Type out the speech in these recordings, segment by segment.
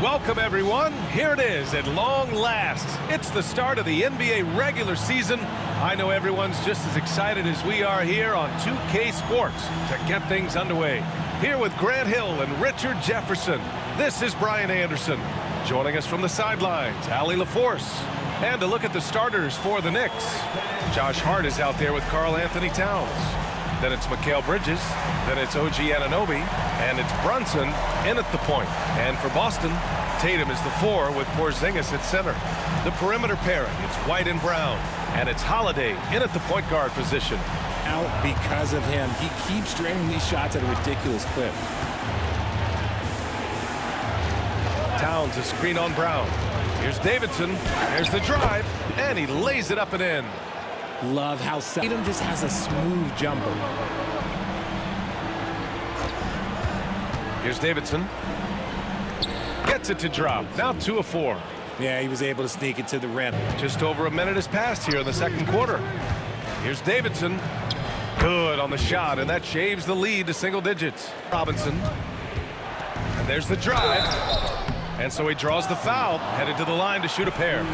Welcome, everyone. Here it is at long last. It's the start of the NBA regular season. I know everyone's just as excited as we are here on 2K Sports to get things underway. Here with Grant Hill and Richard Jefferson, this is Brian Anderson. Joining us from the sidelines, Allie LaForce. And a look at the starters for the Knicks. Josh Hart is out there with Karl Anthony Towns. Then it's Mikal Bridges, then it's OG Anunoby, and it's Brunson in at the point. And for Boston, Tatum is the 4 with Porzingis at center. The perimeter pairing, it's White and Brown, and it's Holiday in at the point guard position. Out because of him. He keeps draining these shots at a ridiculous clip. Towns a screen on Brown. Here's Davidson, there's the drive, and he lays it up and in. Love how Tatum just has a smooth jumper. Here's Davidson. Gets it to drop. Now 2 of 4. Yeah, he was able to sneak it to the rim. Just over a minute has passed here in the second quarter. Here's Davidson. Good on the shot, and that shaves the lead to single digits. Robinson. And there's the drive. And so he draws the foul, headed to the line to shoot a pair.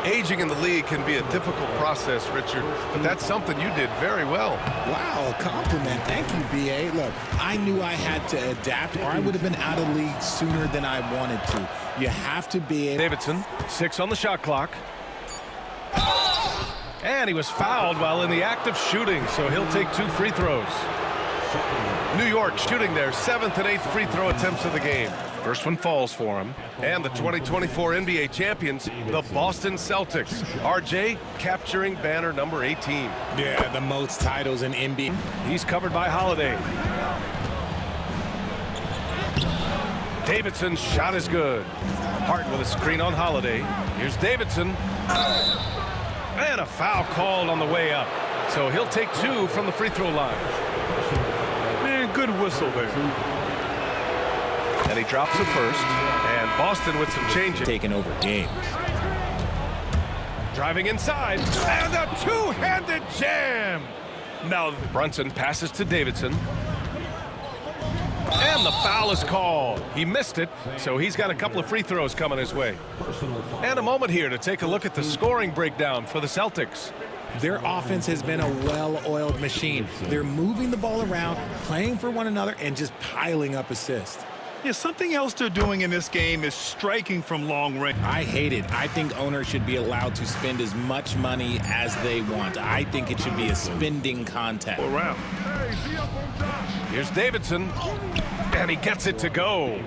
Aging in the league can be a difficult process, Richard, but that's something you did very well. Wow, a compliment. Thank you, B.A. Look, I knew I had to adapt, or I would have been out of league sooner than I wanted to. You have to be able... Davidson, 6 on the shot clock. And he was fouled while in the act of shooting, so he'll take 2 free throws. New York shooting their 7th and 8th free throw attempts of the game. First one falls for him. And the 2024 NBA champions, the Boston Celtics. RJ capturing banner number 18. Yeah, the most titles in NBA. He's covered by Holiday. Davidson's shot is good. Hart with a screen on Holiday. Here's Davidson. And a foul called on the way up. So he'll take 2 from the free throw line. Man, good whistle there. And he drops it first. And Boston with some changes. Taking over games. Driving inside. And a two-handed jam. Now Brunson passes to Davidson. And the foul is called. He missed it, so he's got a couple of free throws coming his way. And a moment here to take a look at the scoring breakdown for the Celtics. Their offense has been a well-oiled machine. They're moving the ball around, playing for one another, and just piling up assists. Yeah, something else they're doing in this game is striking from long range. I hate it. I think owners should be allowed to spend as much money as they want. I think it should be a spending contest. Around. Here's Davidson, and he gets it to go.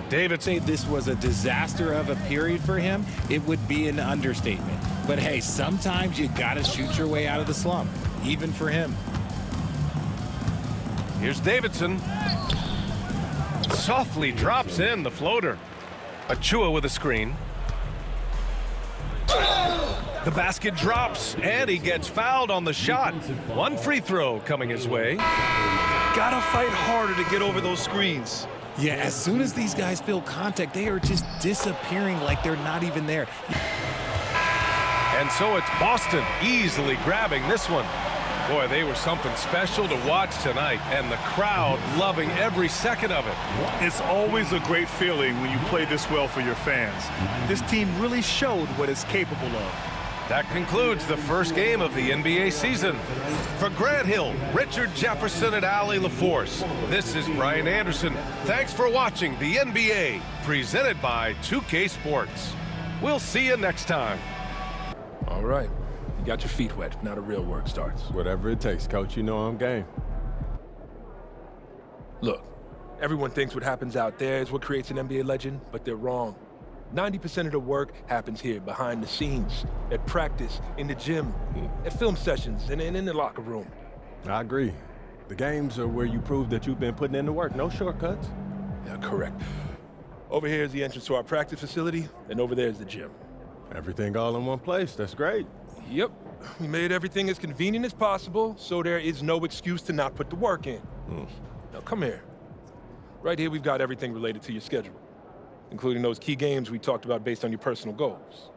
Davidson, this was a disaster of a period for him. It would be an understatement. But hey, sometimes you gotta shoot your way out of the slump, even for him. Here's Davidson. Softly drops in the floater. Achua with a screen. The basket drops, and he gets fouled on the shot. 1 free throw coming his way. Gotta fight harder to get over those screens. Yeah, as soon as these guys feel contact, they are just disappearing like they're not even there. And so it's Boston easily grabbing this one. Boy, they were something special to watch tonight, and the crowd loving every second of it. It's always a great feeling when you play this well for your fans. This team really showed what it's capable of. That concludes the first game of the NBA season. For Grant Hill, Richard Jefferson, and Allie LaForce, this is Brian Anderson. Thanks for watching the NBA, presented by 2K Sports. We'll see you next time. All right. You got your feet wet. Now the real work starts. Whatever it takes, Coach. You know I'm game. Look, everyone thinks what happens out there is what creates an NBA legend, but they're wrong. 90% of the work happens here, behind the scenes, at practice, in the gym, at film sessions, and in the locker room. I agree. The games are where you prove that you've been putting in the work. No shortcuts. Yeah, correct. Over here is the entrance to our practice facility, and over there is the gym. Everything all in one place. That's great. Yep. We made everything as convenient as possible, so there is no excuse to not put the work in. Now, come here. Right here, we've got everything related to your schedule, including those key games we talked about based on your personal goals.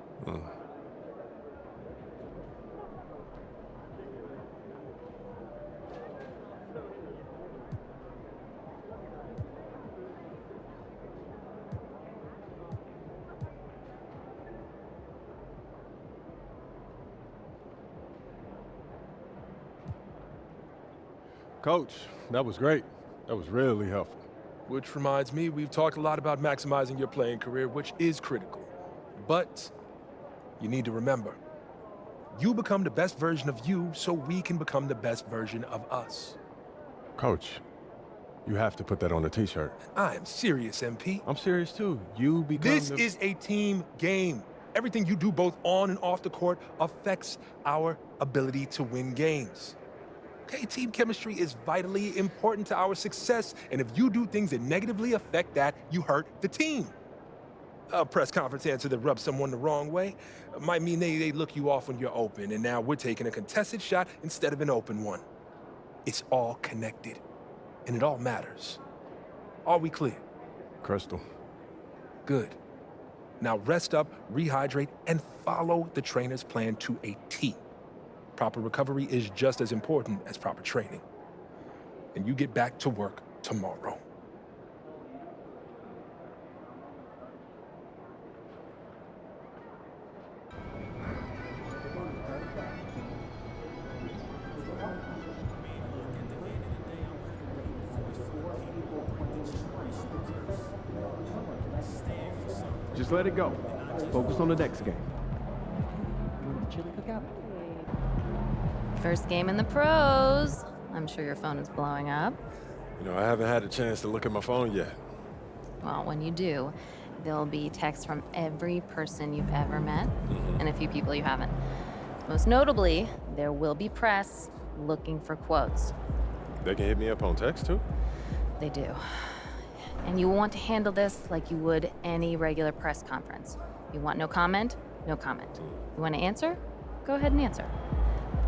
Coach, that was great. That was really helpful. Which reminds me, we've talked a lot about maximizing your playing career, which is critical. But you need to remember, you become the best version of you so we can become the best version of us. Coach, you have to put that on a t-shirt. I am serious, MP. I'm serious too. You become This is a team game. Everything you do both on and off the court affects our ability to win games. Okay, team chemistry is vitally important to our success, and if you do things that negatively affect that, you hurt the team. A press conference answer that rubs someone the wrong way might mean they look you off when you're open, and now we're taking a contested shot instead of an open one. It's all connected, and it all matters. Are we clear? Crystal. Good. Now rest up, rehydrate, and follow the trainer's plan to a T. Proper recovery is just as important as proper training. And you get back to work tomorrow. Just let it go. Focus on the next game. First game in the pros. I'm sure your phone is blowing up. You know, I haven't had a chance to look at my phone yet. Well, when you do, there'll be texts from every person you've ever met and a few people you haven't. Most notably, there will be press looking for quotes. They can hit me up on text too? They do. And you want to handle this like you would any regular press conference. You want no comment? No comment. You want to answer? Go ahead and answer.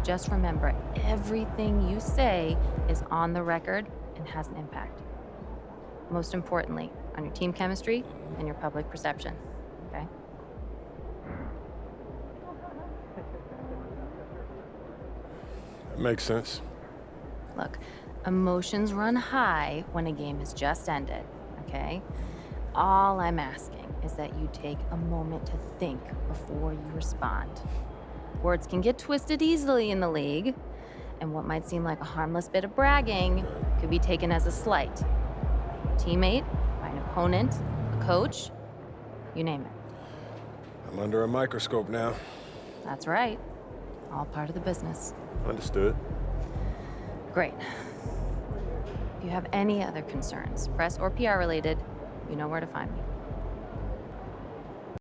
Just remember, everything you say is on the record and has an impact. Most importantly, on your team chemistry and your public perception, okay? Makes sense. Look, emotions run high when a game has just ended, okay? All I'm asking is that you take a moment to think before you respond. Words can get twisted easily in the league, and what might seem like a harmless bit of bragging could be taken as a slight. A teammate, by an opponent, a coach, you name it. I'm under a microscope now. That's right. All part of the business. Understood. Great. If you have any other concerns, press or PR related, you know where to find me.